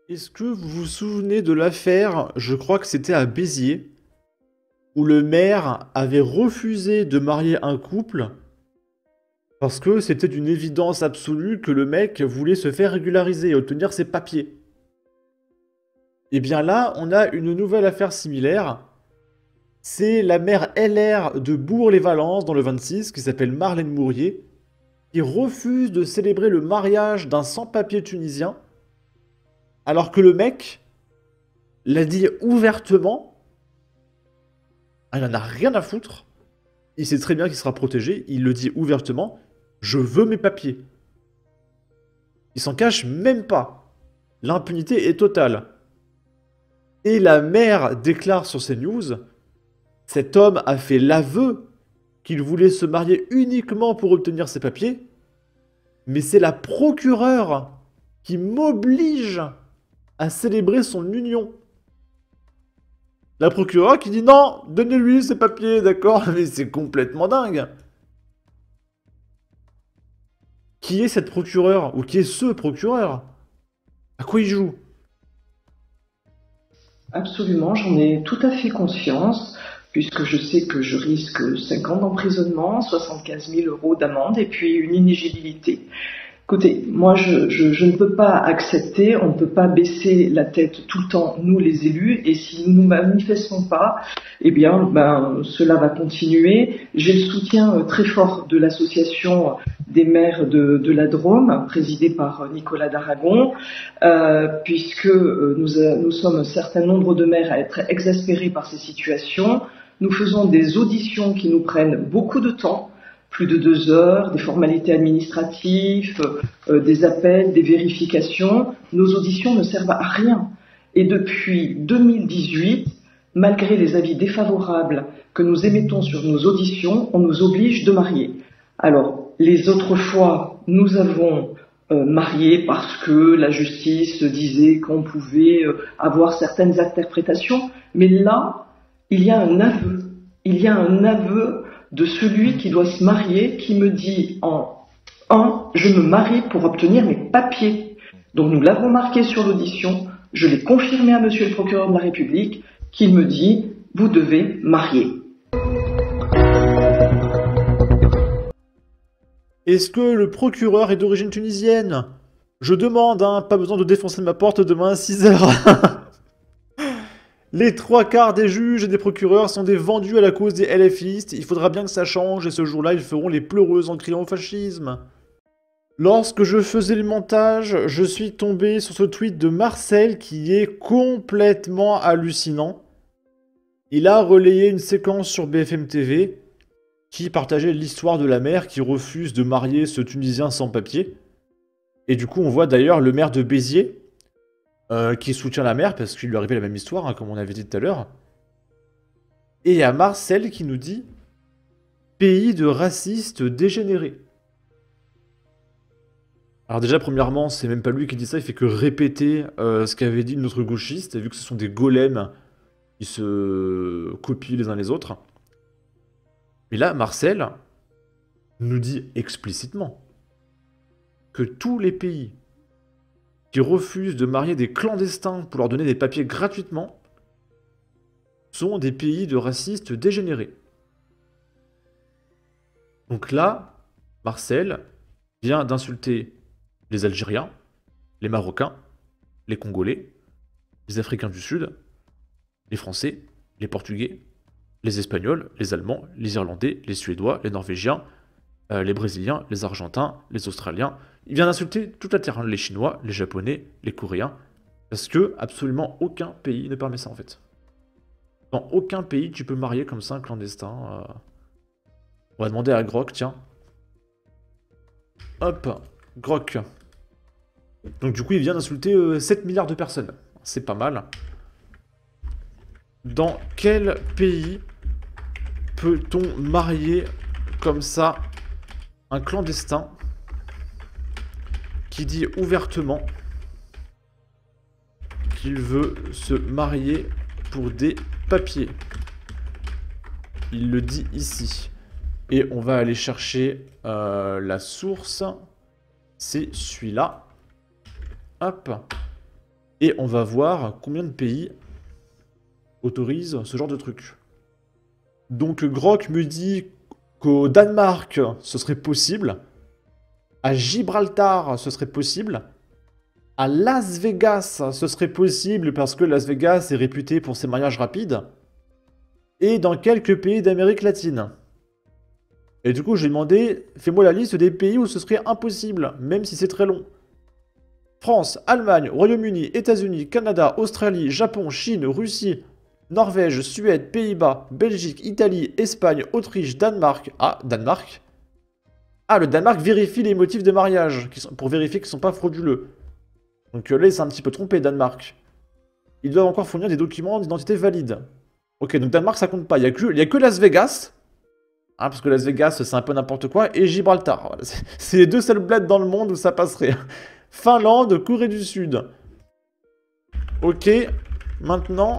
Est-ce que vous vous souvenez de l'affaire, je crois que c'était à Béziers, où le maire avait refusé de marier un couple parce que c'était d'une évidence absolue que le mec voulait se faire régulariser et obtenir ses papiers. Et bien là, on a une nouvelle affaire similaire. C'est la maire LR de Bourg-les-Valences dans le 26, qui s'appelle Marlène Mourier, qui refuse de célébrer le mariage d'un sans-papier tunisien, alors que le mec l'a dit ouvertement. Il en a rien à foutre. Il sait très bien qu'il sera protégé. Il le dit ouvertement. Je veux mes papiers. Il s'en cache même pas. L'impunité est totale. Et la mère déclare sur CNews, cet homme a fait l'aveu qu'il voulait se marier uniquement pour obtenir ses papiers, mais c'est la procureure qui m'oblige à célébrer son union. La procureure qui dit non, donnez-lui ses papiers, d'accord? Mais c'est complètement dingue. Qui est cette procureure? Ou qui est ce procureur? À quoi il joue? Absolument, j'en ai tout à fait conscience, puisque je sais que je risque 5 ans d'emprisonnement, 75 000 euros d'amende et puis une inéligibilité. Écoutez, moi je ne peux pas accepter, on ne peut pas baisser la tête tout le temps, nous les élus, et si nous ne manifestons pas, eh bien cela va continuer. J'ai le soutien très fort de l'association des maires de la Drôme, présidée par Nicolas Daragon, puisque nous sommes un certain nombre de maires à être exaspérés par ces situations. Nous faisons des auditions qui nous prennent beaucoup de temps, plus de 2 heures, des formalités administratives, des appels, des vérifications. Nos auditions ne servent à rien. Et depuis 2018, malgré les avis défavorables que nous émettons sur nos auditions, on nous oblige de marier. Alors, les autres fois, nous avons marié parce que la justice disait qu'on pouvait avoir certaines interprétations, mais là, il y a un aveu. Il y a un aveu de celui qui doit se marier, qui me dit en un, je me marie pour obtenir mes papiers. Donc nous l'avons marqué sur l'audition, je l'ai confirmé à monsieur le procureur de la République, qui me dit, vous devez marier. Est-ce que le procureur est d'origine tunisienne? Je demande, hein, pas besoin de défoncer ma porte demain à 6 h. Les 3 quarts des juges et des procureurs sont des vendus à la cause des LFistes. Il faudra bien que ça change et ce jour-là, ils feront les pleureuses en criant au fascisme. Lorsque je faisais le montage, je suis tombé sur ce tweet de Marcel qui est complètement hallucinant. Il a relayé une séquence sur BFM TV qui partageait l'histoire de la mère qui refuse de marier ce Tunisien sans papier. Et du coup, on voit d'ailleurs le maire de Béziers qui soutient la mère parce qu'il lui arrivait la même histoire, hein, comme on avait dit tout à l'heure. Et il y a Marcel qui nous dit « Pays de racistes dégénérés ». Alors déjà, premièrement, c'est même pas lui qui dit ça, il fait que répéter ce qu'avait dit notre gauchiste, et vu que ce sont des golems, ils se copient les uns les autres. Mais là, Marcel nous dit explicitement que tous les pays qui refusent de marier des clandestins pour leur donner des papiers gratuitement sont des pays de racistes dégénérés. Donc là, Marcel vient d'insulter les Algériens, les Marocains, les Congolais, les Africains du Sud, les Français, les Portugais, les Espagnols, les Allemands, les Irlandais, les Suédois, les Norvégiens, les Brésiliens, les Argentins, les Australiens. Il vient d'insulter toute la terre, hein, les Chinois, les Japonais, les Coréens, parce que absolument aucun pays ne permet ça en fait. Dans aucun pays tu peux marier comme ça un clandestin. On va demander à Grok, tiens. Hop, Grok. Donc du coup il vient d'insulter 7 milliards de personnes. C'est pas mal. Dans quel pays peut-on marier comme ça un clandestin qui dit ouvertement qu'il veut se marier pour des papiers? Il le dit ici. Et on va aller chercher la source. C'est celui-là. Hop. Et on va voir combien de pays autorisent ce genre de truc. Donc Grok me dit qu'au Danemark, ce serait possible. À Gibraltar, ce serait possible. À Las Vegas, ce serait possible parce que Las Vegas est réputé pour ses mariages rapides. Et dans quelques pays d'Amérique latine. Et du coup, j'ai demandé, fais-moi la liste des pays où ce serait impossible, même si c'est très long. France, Allemagne, Royaume-Uni, États-Unis, Canada, Australie, Japon, Chine, Russie, Norvège, Suède, Pays-Bas, Belgique, Italie, Espagne, Autriche, Danemark. Ah, Danemark. Ah, le Danemark vérifie les motifs de mariage, pour vérifier qu'ils ne sont pas frauduleux. Donc là, il s'est un petit peu trompé, Danemark. Ils doivent encore fournir des documents d'identité valides. Ok, donc Danemark, ça compte pas. Il y a que Las Vegas. Hein, parce que Las Vegas, c'est un peu n'importe quoi. Et Gibraltar. Voilà, c'est les deux seules bleds dans le monde où ça passerait. Finlande, Corée du Sud. Ok, maintenant,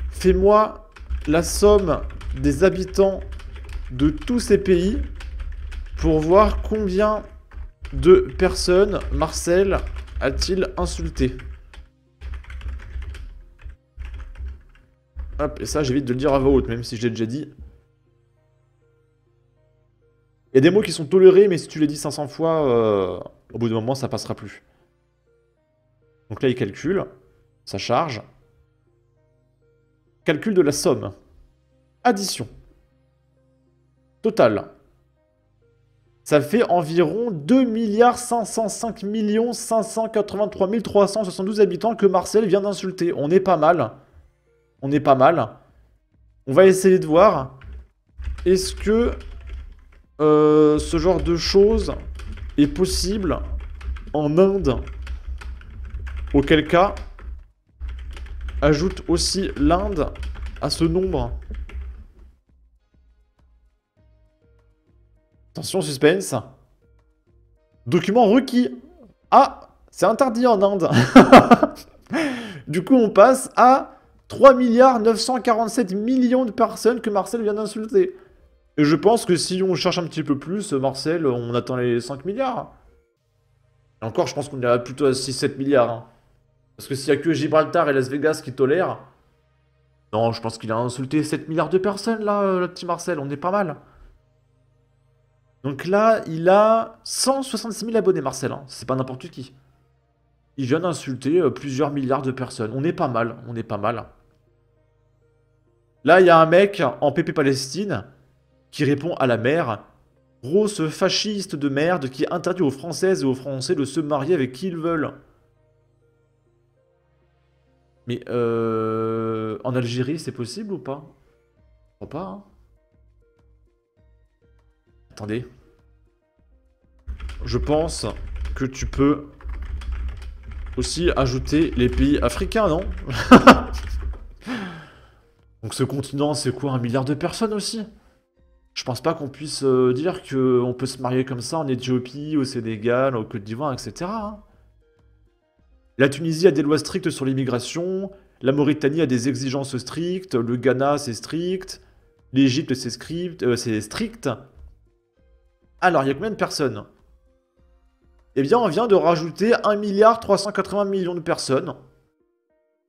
fais-moi la somme des habitants de tous ces pays pour voir combien de personnes Marcel a-t-il insulté. Hop, et ça, j'évite de le dire à voix haute, même si je l'ai déjà dit. Il y a des mots qui sont tolérés, mais si tu les dis 500 fois, au bout d'un moment, ça passera plus. Donc là, il calcule. Ça charge. Calcul de la somme. Addition. Total. Ça fait environ 2 505 583 372 habitants que Marcel vient d'insulter. On est pas mal. On est pas mal. On va essayer de voir. Est-ce que ce genre de choses est possible en Inde? Auquel cas, ajoute aussi l'Inde à ce nombre. Attention, suspense. Document requis. Ah, c'est interdit en Inde. Du coup, on passe à 3 947 millions de personnes que Marcel vient d'insulter. Et je pense que si on cherche un petit peu plus, Marcel, on attend les 5 milliards. Et encore, je pense qu'on est plutôt à 6-7 milliards. Hein. Parce que s'il n'y a que Gibraltar et Las Vegas qui tolèrent... Non, je pense qu'il a insulté 7 milliards de personnes, là, le petit Marcel. On est pas mal. Donc là, il a 166 000 abonnés, Marcel. Hein. C'est pas n'importe qui. Il vient d'insulter plusieurs milliards de personnes. On est pas mal. On est pas mal. Là, il y a un mec en PP Palestine qui répond à la mère. Grosse fasciste de merde qui interdit aux Françaises et aux Français de se marier avec qui ils veulent. Mais en Algérie, c'est possible ou pas? Je crois pas, hein. Attendez. Je pense que tu peux aussi ajouter les pays africains, non? Donc ce continent, c'est quoi? 1 milliard de personnes aussi? Je pense pas qu'on puisse dire qu'on peut se marier comme ça en Éthiopie, au Sénégal, au Côte d'Ivoire, etc. Hein. La Tunisie a des lois strictes sur l'immigration, la Mauritanie a des exigences strictes, le Ghana c'est strict, l'Égypte c'est strict. Alors, il y a combien de personnes? Eh bien, on vient de rajouter 1 380 millions de personnes.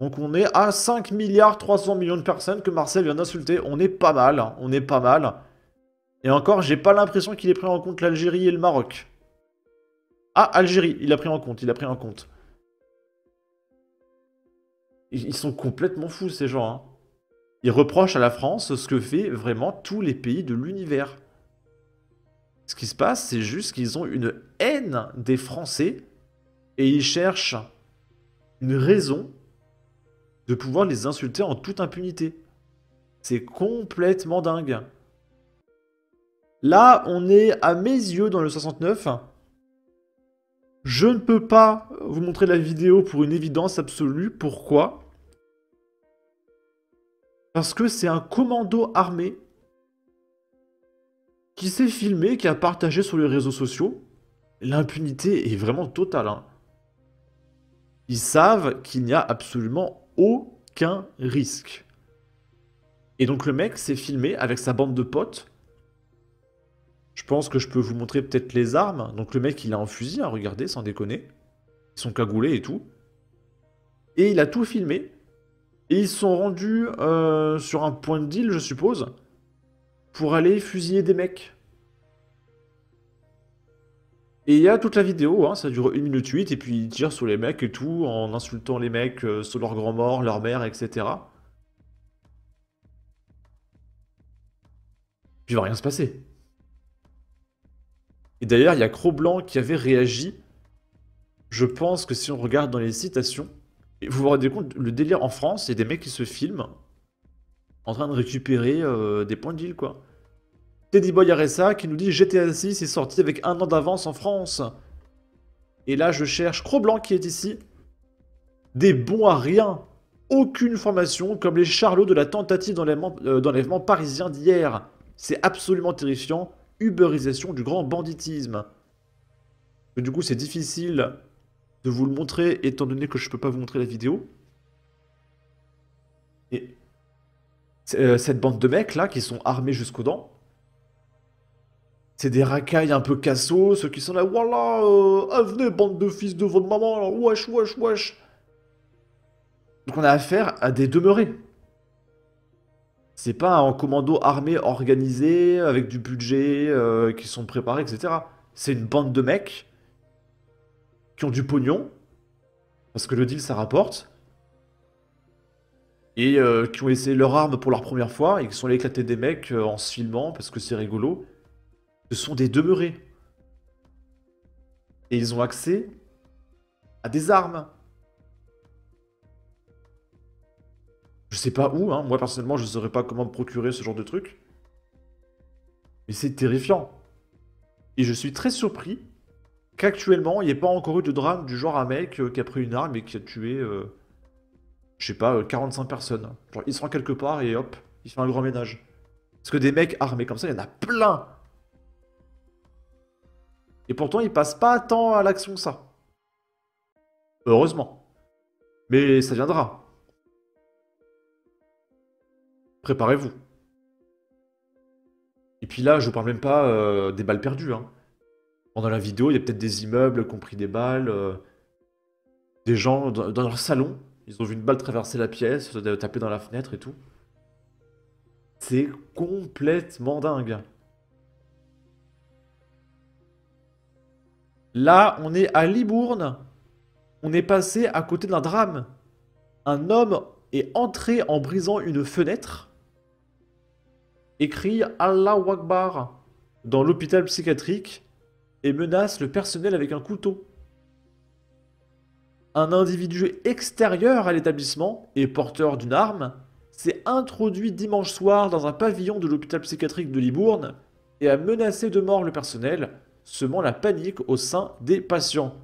Donc on est à 5 300 millions de personnes que Marcel vient d'insulter. On est pas mal, hein. On est pas mal. Et encore, j'ai pas l'impression qu'il ait pris en compte l'Algérie et le Maroc. Ah, Algérie, il a pris en compte, il a pris en compte. Ils sont complètement fous, ces gens. Hein. Ils reprochent à la France ce que fait vraiment tous les pays de l'univers. Ce qui se passe, c'est juste qu'ils ont une haine des Français et ils cherchent une raison de pouvoir les insulter en toute impunité. C'est complètement dingue. Là, on est à mes yeux dans le 69. Je ne peux pas vous montrer la vidéo pour une évidence absolue. Pourquoi? Parce que c'est un commando armé qui s'est filmé, qui a partagé sur les réseaux sociaux. L'impunité est vraiment totale. Hein. Ils savent qu'il n'y a absolument aucun risque. Et donc le mec s'est filmé avec sa bande de potes. Je pense que je peux vous montrer peut-être les armes. Donc le mec, il a un fusil, hein, regardez, sans déconner. Ils sont cagoulés et tout. Et il a tout filmé. Et ils se sont rendus sur un point de deal, je suppose, pour aller fusiller des mecs. Et il y a toute la vidéo, hein, ça dure 1 minute 8, et puis ils tirent sur les mecs et tout, en insultant les mecs sur leurs grands morts, leur mère, etc. Puis il va rien se passer. Et d'ailleurs, il y a Cro-Blanc qui avait réagi. Je pense que si on regarde dans les citations, et vous vous rendez compte, le délire en France, il y a des mecs qui se filment en train de récupérer des points de deal, quoi. Teddy Boy RSA qui nous dit GTA 6 est sorti avec 1 an d'avance en France. Et là, je cherche Cro-Blanc qui est ici. Des bons à rien. Aucune formation comme les charlots de la tentative d'enlèvement parisien d'hier. C'est absolument terrifiant. Uberisation du grand banditisme. Et du coup, c'est difficile de vous le montrer étant donné que je peux pas vous montrer la vidéo. Et cette bande de mecs là qui sont armés jusqu'aux dents. C'est des racailles un peu cassos, ceux qui sont là, voilà, venez, bande de fils de votre maman, là, wesh, wesh, wesh. Donc on a affaire à des demeurés. C'est pas un commando armé organisé, avec du budget, qui sont préparés, etc. C'est une bande de mecs qui ont du pognon, parce que le deal ça rapporte, et qui ont essayé leur arme pour leur première fois, et qui sont allés éclater des mecs en se filmant, parce que c'est rigolo. Ce sont des demeurés. Et ils ont accès à des armes. Je sais pas où, hein. Moi personnellement je ne saurais pas comment me procurer ce genre de truc. Mais c'est terrifiant. Et je suis très surpris qu'actuellement il n'y ait pas encore eu de drame du genre un mec qui a pris une arme et qui a tué, je sais pas, 45 personnes. Genre il se rend quelque part et hop, il fait un grand ménage. Parce que des mecs armés comme ça, il y en a plein. Et pourtant ils passent pas tant à l'action ça. Heureusement. Mais ça viendra. Préparez-vous. Et puis là, je vous parle même pas des balles perdues, hein. Pendant la vidéo, il y a peut-être des immeubles qui ont pris des balles, des gens dans leur salon, ils ont vu une balle traverser la pièce, taper dans la fenêtre et tout. C'est complètement dingue. Là, on est à Libourne. On est passé à côté d'un drame. Un homme est entré en brisant une fenêtre et crie Allahu Akbar dans l'hôpital psychiatrique et menace le personnel avec un couteau. Un individu extérieur à l'établissement et porteur d'une arme s'est introduit dimanche soir dans un pavillon de l'hôpital psychiatrique de Libourne et a menacé de mort le personnel, semant la panique au sein des patients.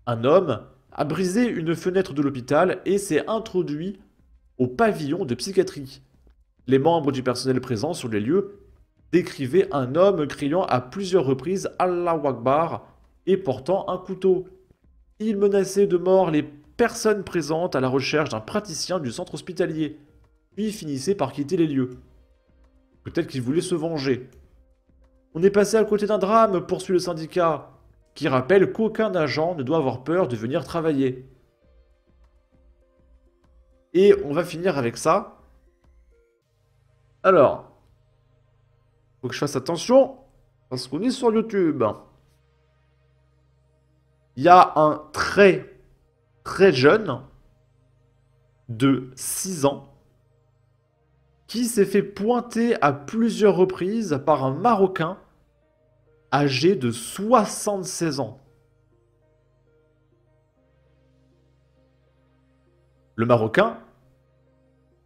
Un homme a brisé une fenêtre de l'hôpital et s'est introduit au pavillon de psychiatrie. Les membres du personnel présent sur les lieux décrivaient un homme criant à plusieurs reprises Allahu Akbar et portant un couteau. Il menaçait de mort les personnes présentes à la recherche d'un praticien du centre hospitalier, puis finissait par quitter les lieux. Peut-être qu'il voulait se venger. On est passé à côté d'un drame, poursuit le syndicat, qui rappelle qu'aucun agent ne doit avoir peur de venir travailler. Et on va finir avec ça. Alors, faut que je fasse attention, parce qu'on est sur YouTube. Il y a un très jeune de 6 ans qui s'est fait pointer à plusieurs reprises par un Marocain âgé de 76 ans. Le Marocain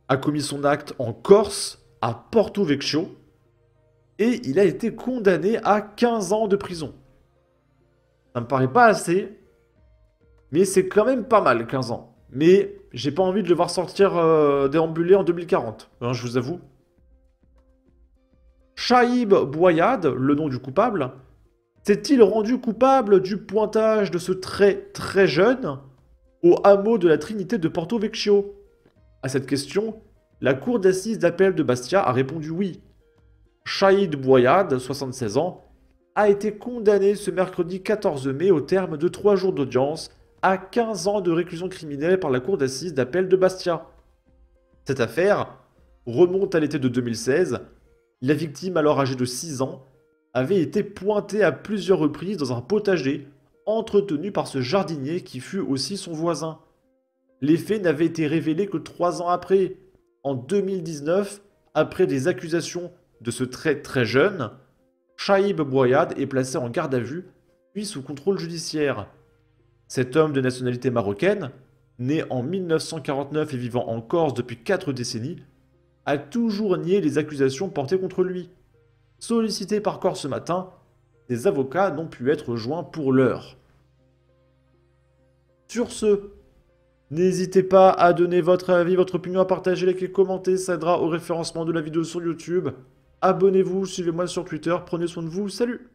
a commis son acte en Corse, à Porto Vecchio, et il a été condamné à 15 ans de prison. Ça me paraît pas assez, mais c'est quand même pas mal, 15 ans. Mais j'ai pas envie de le voir sortir déambuler en 2040, hein, je vous avoue. Chaïb Bouayad, le nom du coupable, s'est-il rendu coupable du pointage de ce très jeune au hameau de la Trinité de Porto Vecchio? À cette question, la cour d'assises d'appel de Bastia a répondu oui. Chaïd Bouayad, 76 ans, a été condamné ce mercredi 14 mai au terme de 3 jours d'audience à 15 ans de réclusion criminelle par la cour d'assises d'appel de Bastia. Cette affaire remonte à l'été de 2016. La victime, alors âgée de 6 ans, avait été pointée à plusieurs reprises dans un potager entretenu par ce jardinier qui fut aussi son voisin. Les faits n'avaient été révélés que 3 ans après. En 2019, après des accusations de ce très jeune, Chaïb Bouayad est placé en garde à vue, puis sous contrôle judiciaire. Cet homme de nationalité marocaine, né en 1949 et vivant en Corse depuis 4 décennies, a toujours nié les accusations portées contre lui. Sollicité par Corse ce matin, des avocats n'ont pu être joints pour l'heure. Sur ce, n'hésitez pas à donner votre avis, votre opinion, à partager, liker, commenter, ça aidera au référencement de la vidéo sur YouTube. Abonnez-vous, suivez-moi sur Twitter, prenez soin de vous, salut!